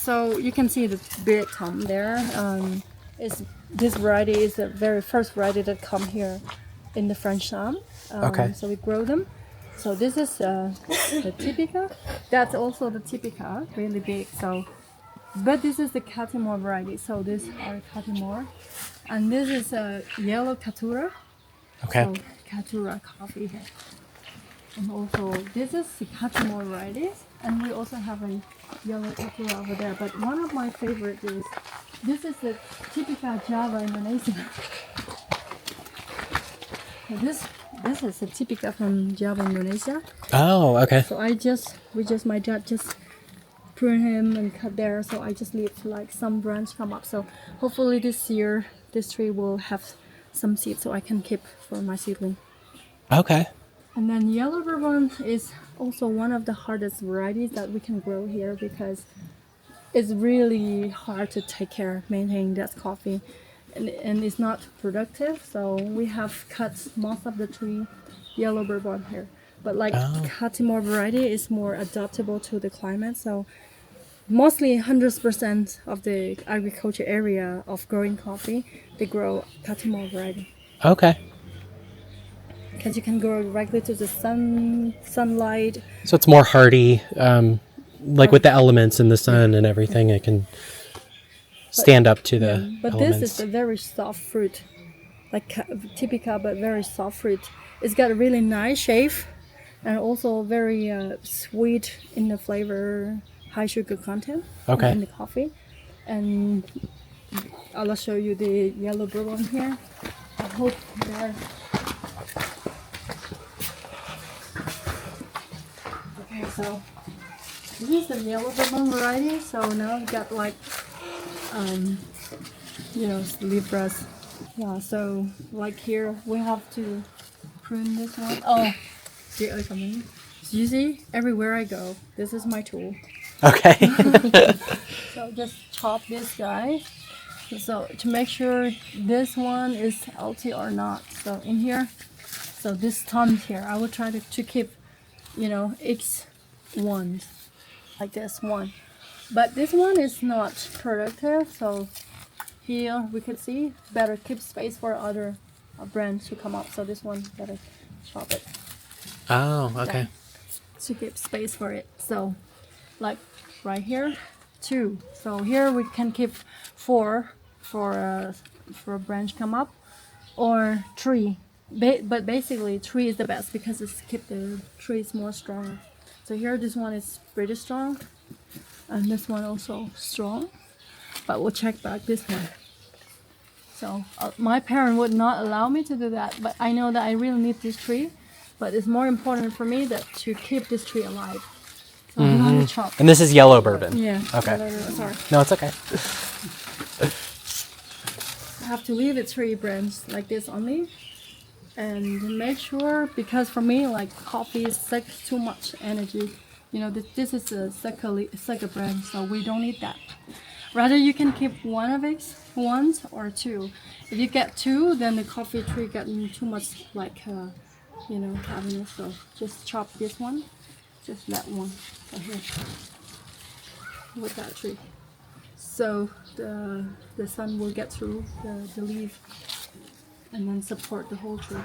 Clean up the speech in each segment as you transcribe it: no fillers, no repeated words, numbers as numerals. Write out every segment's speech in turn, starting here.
So you can see the big tom there. Is this variety is the very first variety that come here in the French Sam. Okay. So we grow them. So this is the Typica. That's also the Typica, really big. So, but this is the Catimor variety. So these are Catimor, and this is a yellow Caturra. Okay. So Caturra coffee here. And also this is the Catimor varieties, and we also have a yellow Caturra over there. But one of my favorite is this is the Typica Java Indonesia. So this is a Typica from Java Indonesia. Oh, okay. So my dad just prune him and cut there. So I just leave like some branch come up. So hopefully this year this tree will have some seeds so I can keep for my seedling. Okay. And then yellow bourbon is also one of the hardest varieties that we can grow here because it's really hard to take care, maintain that coffee, and it's not productive. So we have cut most of the tree yellow bourbon here. But like Catimor variety is more adaptable to the climate. So mostly 100% of the agriculture area of growing coffee, they grow Catimor variety. Okay. Because you can grow directly to the sunlight. So it's more hardy, like with the elements and the sun and everything. It can stand up to the But elements. this is a very soft fruit, like Typica, but very soft fruit. It's got a really nice shape, and also very sweet in the flavor, high sugar content in the coffee. And I'll show you the yellow bourbon here. I hope they're... Okay, so this is the yellow bourbon variety. So now we got like, Libras. Yeah, so like here we have to prune this one. Oh, you see, everywhere I go, this is my tool. Okay. So just chop this guy. So to make sure this one is healthy or not. So in here, so this thumb here, I will try to keep, each one like this one. But this one is not productive. So here we could see better keep space for other branch to come up. So this one better chop it. Oh, okay. To keep space for it. So like right here, 2. So here we can keep 4 for a branch come up, or 3. But basically 3 is the best because it's keep the trees more strong. So here this one is pretty strong, and this one also strong. But we'll check back this one. So my parent would not allow me to do that, but I know that I really need this tree. But it's more important for me that to keep this tree alive. So I'm gonna chop. And this is yellow bourbon. Yeah. Okay. Sorry. No, it's okay. I have to leave the tree branch like this only, and make sure, because for me like coffee sucks too much energy. This is a sucker branch, so we don't need that. Rather you can keep one of it, 1 or 2. If you get 2, then the coffee tree getting too much like cavernous. So just chop this one, just that one right here with that tree. So the sun will get through the leaf and then support the whole tree.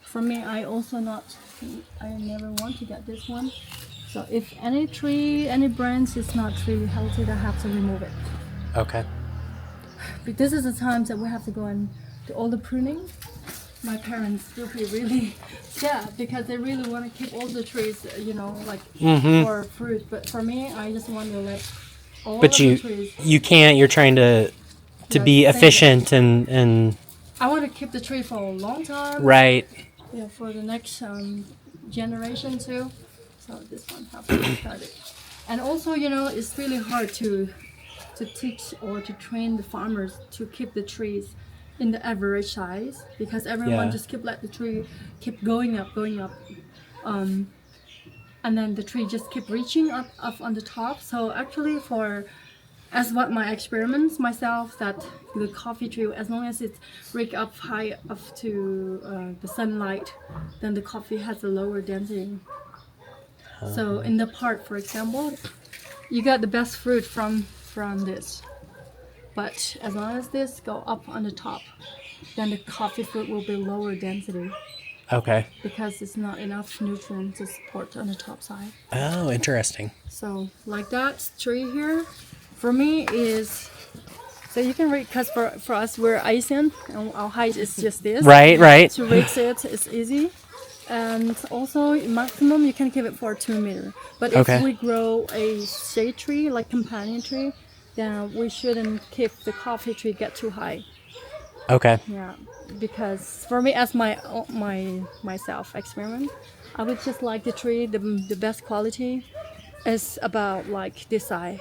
For me, I never want to get this one. So if any branch is not really healthy, I have to remove it. Okay. But this is the times that we have to go and do all the pruning. My parents will be really sad because they really want to keep all the trees, for fruit. But for me, I just want to let all of the trees. You can't. You're trying to be efficient and. I want to keep the tree for a long time. Right. Yeah, for the next generation too. So this one has to be started. And also, it's really hard to teach or to train the farmers to keep the trees in the average size, because everyone just let the tree keep going up, and then the tree just keep reaching up on the top. So actually, as what my experiments myself, that the coffee tree, as long as it's reach up high up to the sunlight, then the coffee has a lower density. So in the part, for example, you got the best fruit from this. But as long as this go up on the top, then the coffee fruit will be lower density Okay. because it's not enough nutrients to support on the top side. Oh, interesting. So like that tree here, for me is, so you can read, because for us we're Asian and our height is just this. Right, right. To reach it is easy. And also maximum you can keep it for 2 meters. But if Okay. we grow a shade tree, like companion tree, then we shouldn't keep the coffee tree get too high. Okay. Yeah, because for me, as myself experiment, I would just like the tree. The best quality is about like this size.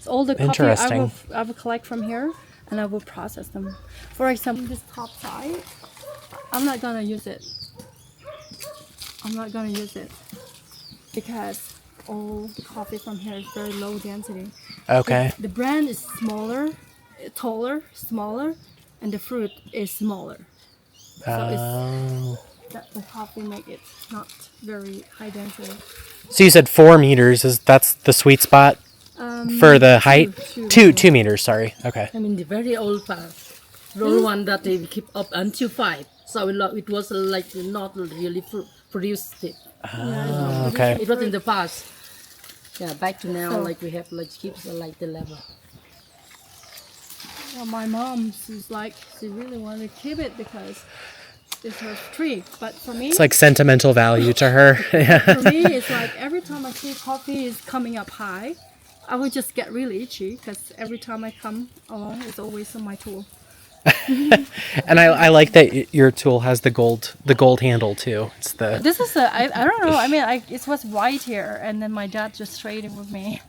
So all the coffee Interesting. I will collect from here, and I will process them. For example, this top side, I'm not gonna use it. I'm not gonna use it because all coffee from here is very low density. Okay. The brand is smaller, taller, smaller, and the fruit is smaller. So Oh. that the coffee make it not very high density. So you said 4 meters. That's the sweet spot for the height? two. 2 meters, sorry. Okay. I mean, the very old past, the old one that they keep up until 5. So it was like not really produced it. Okay. It was in the past. Yeah, back to now, So- like we have like keeps like the level. Well, my mom, she's like, she really wanted to keep it because it's her tree. But for me, It's like sentimental value to her. Yeah. for me, it's like every time I see coffee is coming up high, I would just get really itchy because every time I come along, it's always on my tool. And I like that your tool has the gold handle too. It's the This is I don't know. I mean, it was white here, and then my dad just traded with me.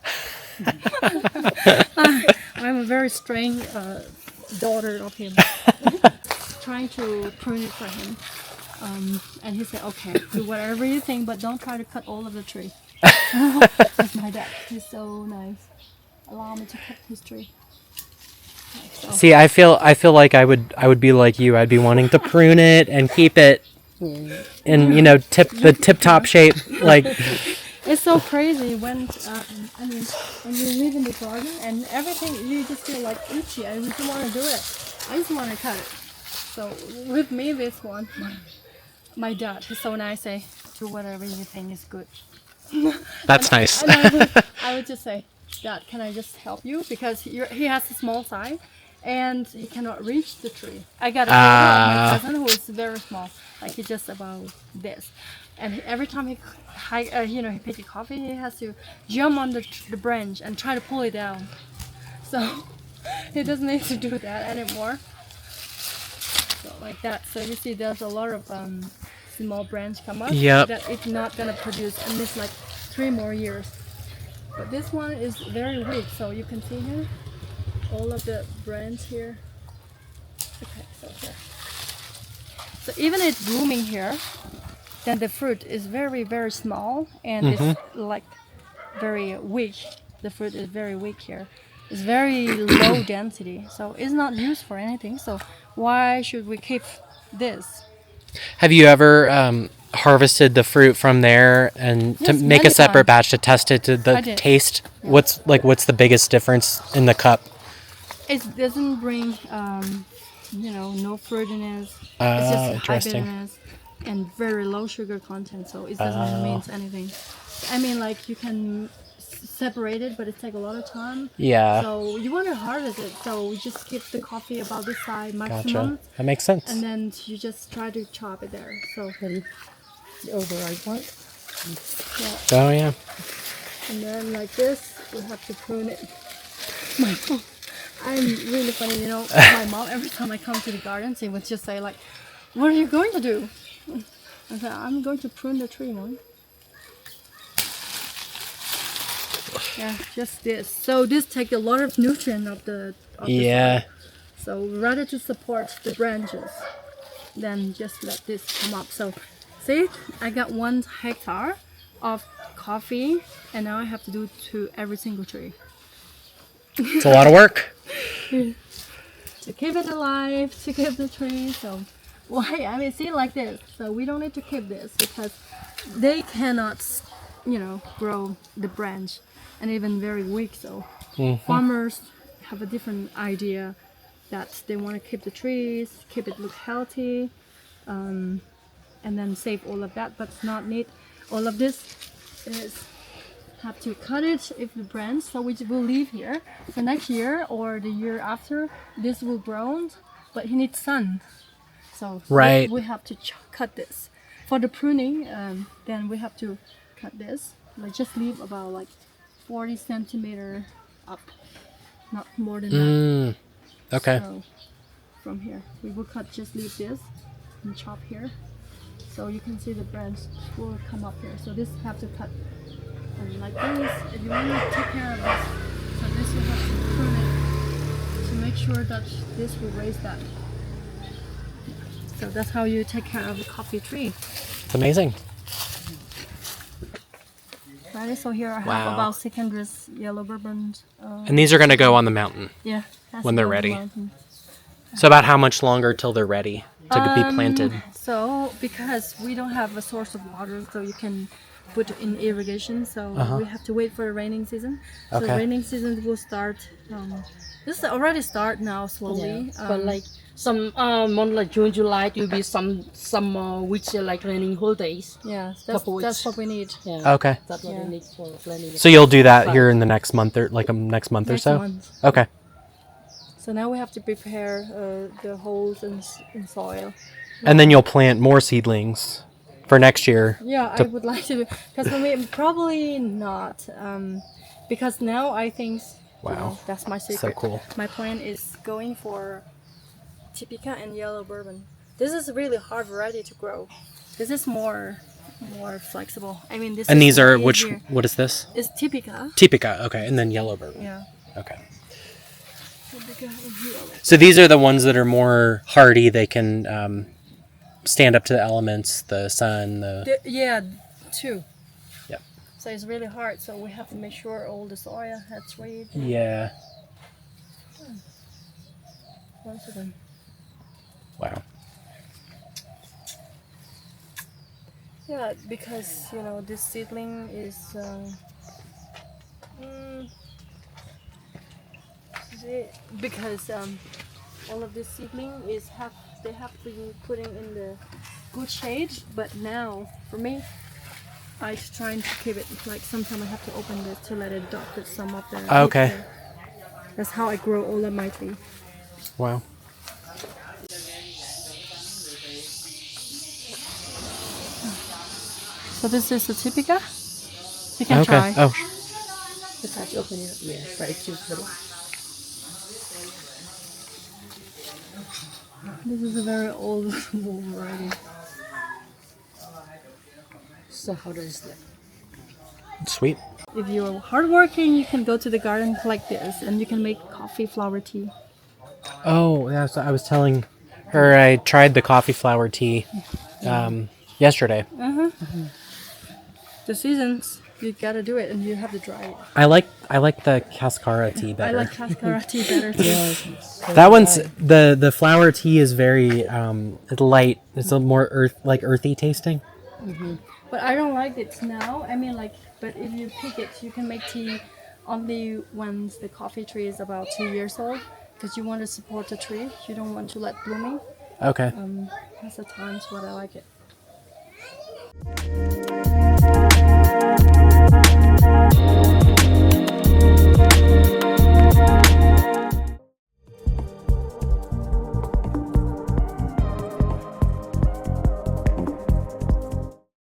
I'm a very strange daughter of him. Trying to prune it for him, and he said, "Okay, do whatever you think, but don't try to cut all of the tree." That's my dad. He's so nice. Allow me to cut his tree. So, See, I feel like I would be like you. I'd be wanting to prune it and keep it in, tip top shape. Like, it's so crazy when I mean when you live in the garden and everything, you just feel like itchy. I just want to do it. I just want to cut it. So with me, this one, my dad is so nice. Say, do whatever you think is good. that's nice. And I would just say, Dad, can I just help you? Because he has a small size and he cannot reach the tree. I got a photo of my cousin who is very small, like he's just about this. And every time he pick a coffee, he has to jump on the branch and try to pull it down. So he doesn't need to do that anymore. So like that. So you see, there's a lot of small branch come up. Yep. That it's not gonna produce in this like 3 more years. But this one is very weak, so you can see here all of the branch here. Okay, so here. So even it's blooming here, then the fruit is very, very small and it's like very weak. The fruit is very weak here. It's very low density, so it's not used for anything. So why should we keep this? Have you ever harvested the fruit from there and to Yes, make a many separate times. batch to test it to I the did. taste? What's the biggest difference in the cup? It doesn't bring, no fruitiness. It's Oh, just high interesting. bitterness and very low sugar content, so it doesn't mean anything. I mean, like you can separate it, but it takes a lot of time. Yeah. So you want to harvest it, so you just keep the coffee about this size Gotcha. maximum, That makes sense. and then you just try to chop it there. So The overripe one. Oh yeah. and then like this, you have to prune it. My mom, I'm really funny, my mom, every time I come to the garden, she would just say like, what are you going to do? I said, I'm going to prune the tree, Mom. Yeah, just this. So this takes a lot of nutrient of the Yeah. soil. So rather to support the branches than just let this come up. So see, I got 1 hectare of coffee and now I have to do to every single tree. It's a lot of work. To keep it alive, to keep the tree. So why? I mean, see like this. So we don't need to keep this because they cannot grow the branch, and even very weak. So Mhm. farmers have a different idea that they want to keep the trees, keep it look healthy, and then save all of that, but not need all of this is have to cut it if the branch, so we will leave here for next year or the year after. This will grow, but he needs sun, so Right. we have to cut this for the pruning. Then we have to cut this, like just leave about like 40 centimeter up, not more than that. Mm, okay. So from here we will cut, just leave this and chop here, so you can see the branch will come up here. So this have to cut like this if you want to take care of this. So this you have to prune it to make sure that this will raise that. So that's how you take care of the coffee tree. It's amazing. Right, so here I have Wow. about 600 yellow bourbon. And these are going to go on the mountain. Yeah, that's When they're the ready. mountain. So about how much longer till they're ready to be planted? So because we don't have a source of water, so you can put in irrigation, so we have to wait for the raining season. So Okay. raining season will start. This already start now slowly. But like some month like June, July, it will be some weeks like raining whole days. Yeah, Couple that's weeks. what we need. Yeah. Okay. That's what Yeah. they need for planting. So you'll do that here in the next month or next month or Next so? month. Okay. So now we have to prepare the holes in soil. And then you'll plant more seedlings for next year. Yeah, I would like to, because for me probably not, because now I think Wow. that's my So secret. cool. My plan is going for Typica and yellow bourbon. This is a really hard variety to grow. This is more flexible. I mean, this. And is these are, more easier. what is this? It's Typica. Typica. Okay. And then yellow bourbon. Yeah. Okay. Typica and yellow. So these are the ones that are more hardy. They can stand up to the elements, the sun, Yeah, two. Yep. So it's really hard. So we have to make sure all the soil has treated. Yeah. Most of them. Wow. Yeah, because this seedling is because all of this seedling they have to be putting in the good shade. But now for me, I trying to keep it like sometimes I have to open this to let it duck with some of the. Okay. That's how I grow all of my tea. Wow. So this is the Typica. You can Okay. try. Oh. The touch open it. Yeah, right. It's just little. This is a very old variety. So how does that? Sweet. If you're hardworking, you can go to the garden like this, and you can make coffee flower tea. Oh, yeah. So I was telling her I tried the coffee flower tea yesterday. The seasons, you gotta do it, and you have to dry it. I like the cascara tea I better. like cascara tea better too. That one's the flower tea is very it's light. It's a more earthy tasting. But I don't like it now. I mean, but if you pick it, you can make tea only when the coffee tree is about 2 years old, because you want to support the tree. You don't want to let blooming. Okay. That's the times what I like it.